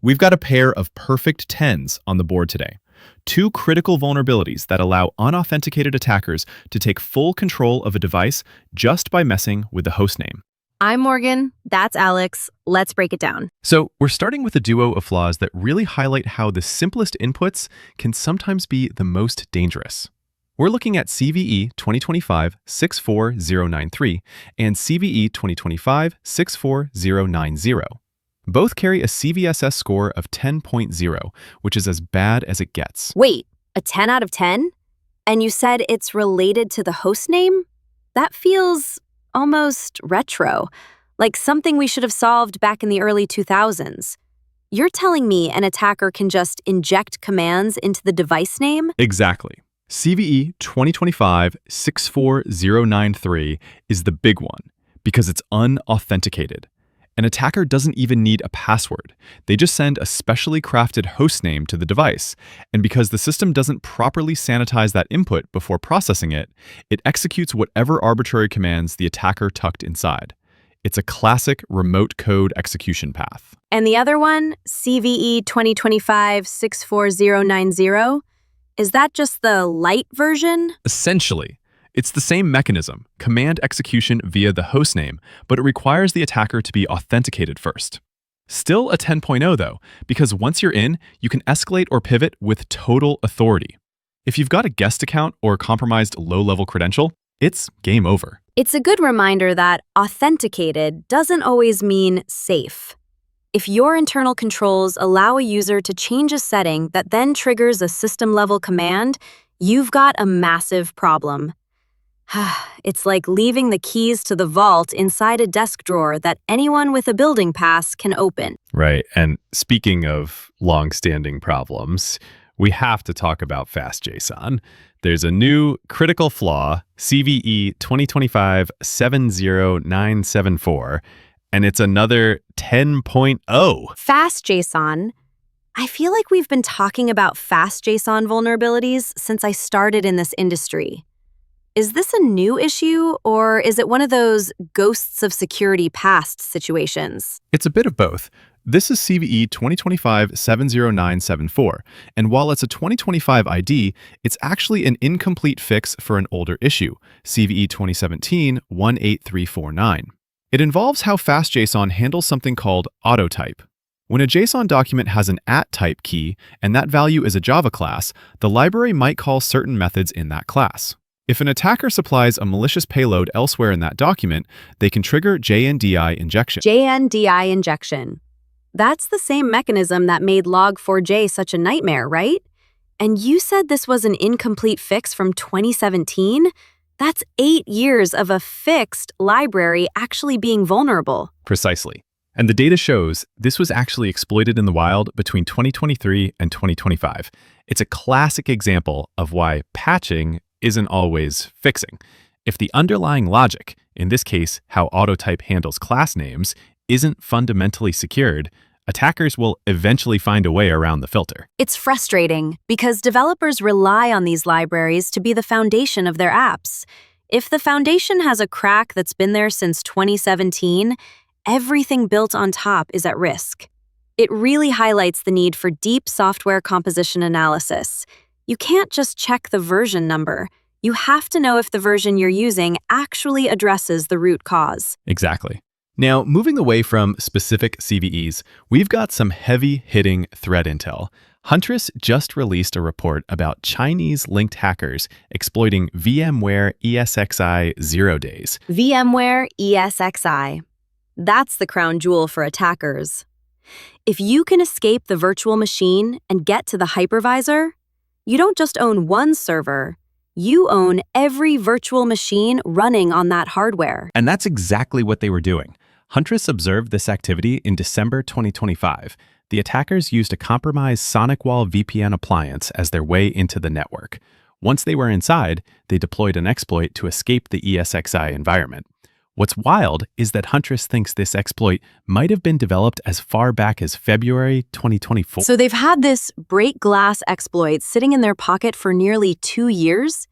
We've got a pair of perfect 10s on the board today. Two critical vulnerabilities that allow unauthenticated attackers to take full control of a device just by messing with the hostname. I'm Morgan. That's Alex. Let's break it down. So we're starting with a duo of flaws that really highlight how the simplest inputs can sometimes be the most dangerous. We're looking at CVE 2025-64093 and CVE 2025-64090. Both carry a CVSS score of 10.0, which is as bad as it gets. Wait, a 10 out of 10? And you said it's related to the host name? That feels almost retro, like something we should have solved back in the early 2000s. You're telling me an attacker can just inject commands into the device name? Exactly. CVE 2025-64093 is the big one because it's unauthenticated. An attacker doesn't even need a password. They just send a specially crafted hostname to the device, and because the system doesn't properly sanitize that input before processing it, it executes whatever arbitrary commands the attacker tucked inside. It's a classic remote code execution path. And the other one, CVE 2025-64090, is that just the light version? Essentially, it's the same mechanism, command execution via the hostname, but it requires the attacker to be authenticated first. Still a 10.0 though, because once you're in, you can escalate or pivot with total authority. If you've got a guest account or a compromised low-level credential, it's game over. It's a good reminder that authenticated doesn't always mean safe. If your internal controls allow a user to change a setting that then triggers a system-level command, you've got a massive problem. It's like leaving the keys to the vault inside a desk drawer that anyone with a building pass can open. Right, and speaking of long-standing problems, we have to talk about Fastjson. There's a new critical flaw, CVE 2025-70974, and it's another 10.0. Fastjson. I feel like we've been talking about Fastjson vulnerabilities since I started in this industry. Is this a new issue, or is it one of those ghosts of security past situations? It's a bit of both. This is CVE 2025-70974, and while it's a 2025 ID, it's actually an incomplete fix for an older issue, CVE 2017-18349. It involves how Fastjson handles something called autotype. When a JSON document has an @type key, and that value is a Java class, the library might call certain methods in that class. If an attacker supplies a malicious payload elsewhere in that document, they can trigger JNDI injection. JNDI injection. That's the same mechanism that made log4j such a nightmare, right? And you said this was an incomplete fix from 2017? That's 8 years of a fixed library actually being vulnerable. Precisely. And the data shows this was actually exploited in the wild between 2023 and 2025. It's a classic example of why patching isn't always fixing. If the underlying logic, in this case how autotype handles class names, isn't fundamentally secured, attackers will eventually find a way around the filter. It's frustrating because developers rely on these libraries to be the foundation of their apps. If the foundation has a crack that's been there since 2017, everything built on top is at risk. It really highlights the need for deep software composition analysis. You can't just check the version number. You have to know if the version you're using actually addresses the root cause. Exactly. Now, moving away from specific CVEs, we've got some heavy-hitting threat intel. Huntress just released a report about Chinese-linked hackers exploiting VMware ESXi 0 days. VMware ESXi. That's the crown jewel for attackers. If you can escape the virtual machine and get to the hypervisor, you don't just own one server, you own every virtual machine running on that hardware. And that's exactly what they were doing. Huntress observed this activity in December 2025. The attackers used a compromised SonicWall VPN appliance as their way into the network. Once they were inside, they deployed an exploit to escape the ESXi environment. What's wild is that Huntress thinks this exploit might have been developed as far back as February 2024. So they've had this break glass exploit sitting in their pocket for nearly 2 years?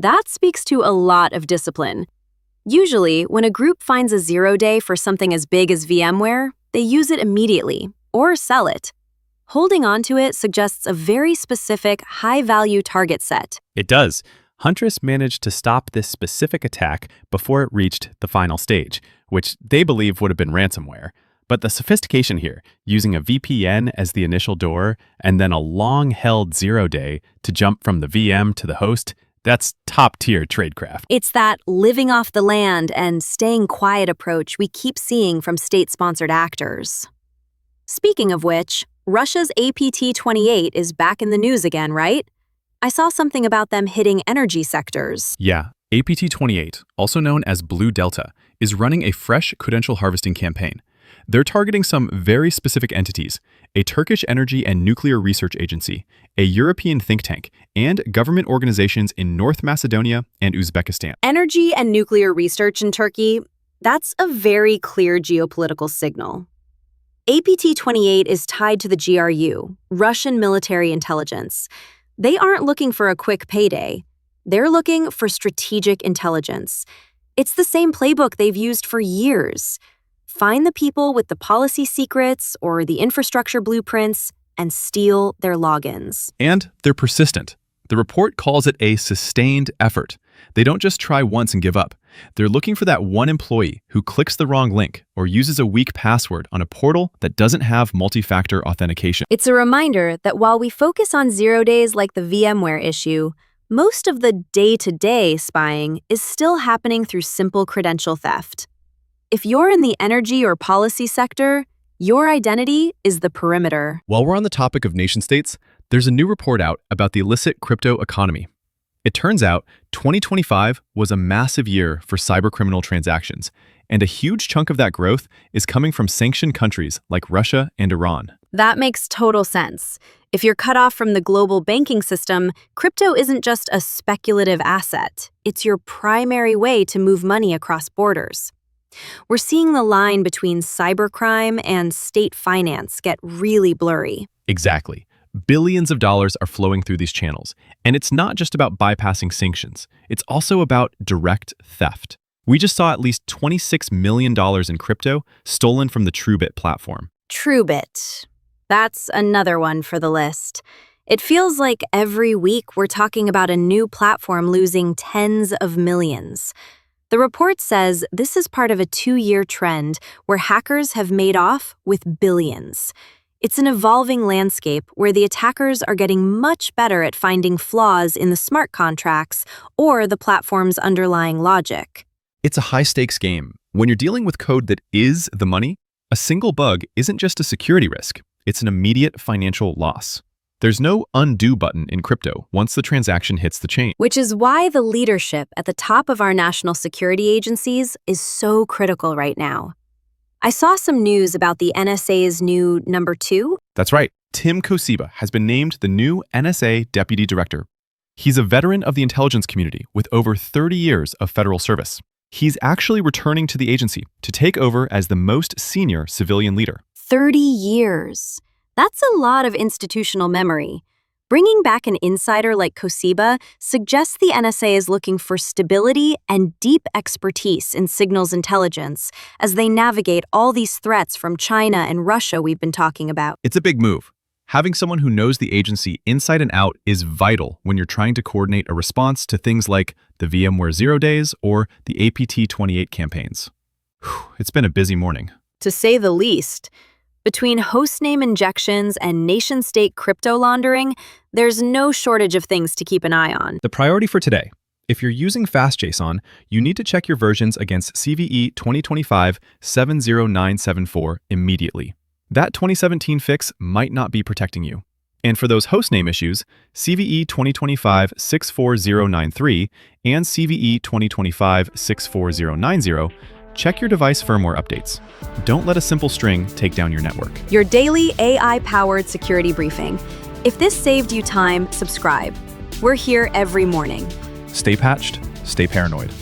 That speaks to a lot of discipline. Usually, when a group finds a 0-day for something as big as VMware, they use it immediately or sell it. Holding on to it suggests a very specific, high-value target set. It does. Huntress managed to stop this specific attack before it reached the final stage, which they believe would have been ransomware. But the sophistication here, using a VPN as the initial door and then a long-held 0-day to jump from the VM to the host, that's top-tier tradecraft. It's that living off the land and staying quiet approach we keep seeing from state-sponsored actors. Speaking of which, Russia's APT-28 is back in the news again, right? I saw something about them hitting energy sectors. Yeah, APT-28, also known as Blue Delta, is running a fresh credential harvesting campaign. They're targeting some very specific entities: a Turkish energy and nuclear research agency, a European think tank, and government organizations in North Macedonia and Uzbekistan. Energy and nuclear research in Turkey, that's a very clear geopolitical signal. APT-28 is tied to the GRU, Russian military intelligence. They aren't looking for a quick payday. They're looking for strategic intelligence. It's the same playbook they've used for years. Find the people with the policy secrets or the infrastructure blueprints and steal their logins. And they're persistent. The report calls it a sustained effort. They don't just try once and give up. They're looking for that one employee who clicks the wrong link or uses a weak password on a portal that doesn't have multi-factor authentication. It's a reminder that while we focus on 0-days like the VMware issue, most of the day-to-day spying is still happening through simple credential theft. If you're in the energy or policy sector, your identity is the perimeter. While we're on the topic of nation-states, there's a new report out about the illicit crypto economy. It turns out 2025 was a massive year for cybercriminal transactions, and a huge chunk of that growth is coming from sanctioned countries like Russia and Iran. That makes total sense. If you're cut off from the global banking system, crypto isn't just a speculative asset. It's your primary way to move money across borders. We're seeing the line between cybercrime and state finance get really blurry. Exactly. Billions of dollars are flowing through these channels, and it's not just about bypassing sanctions. It's also about direct theft. We just saw at least $26 million in crypto stolen from the Truebit platform. Truebit. That's another one for the list. It feels like every week we're talking about a new platform losing tens of millions. The report says this is part of a 2-year trend where hackers have made off with billions. It's an evolving landscape where the attackers are getting much better at finding flaws in the smart contracts or the platform's underlying logic. It's a high-stakes game. When you're dealing with code that is the money, a single bug isn't just a security risk. It's an immediate financial loss. There's no undo button in crypto once the transaction hits the chain. Which is why the leadership at the top of our national security agencies is so critical right now. I saw some news about the NSA's new number 2. That's right. Tim Kosiba has been named the new NSA Deputy Director. He's a veteran of the intelligence community with over 30 years of federal service. He's actually returning to the agency to take over as the most senior civilian leader. 30 years. That's a lot of institutional memory. Bringing back an insider like Kosiba suggests the NSA is looking for stability and deep expertise in signals intelligence as they navigate all these threats from China and Russia we've been talking about. It's a big move. Having someone who knows the agency inside and out is vital when you're trying to coordinate a response to things like the VMware 0-days or the APT-28 campaigns. It's been a busy morning. To say the least. Between hostname injections and nation-state crypto laundering, there's no shortage of things to keep an eye on. The priority for today: if you're using Fastjson, you need to check your versions against CVE 2025-70974 immediately. That 2017 fix might not be protecting you. And for those hostname issues, CVE 2025-64093 and CVE 2025-64090, check your device firmware updates. Don't let a simple string take down your network. Your daily AI-powered security briefing. If this saved you time, subscribe. We're here every morning. Stay patched, stay paranoid.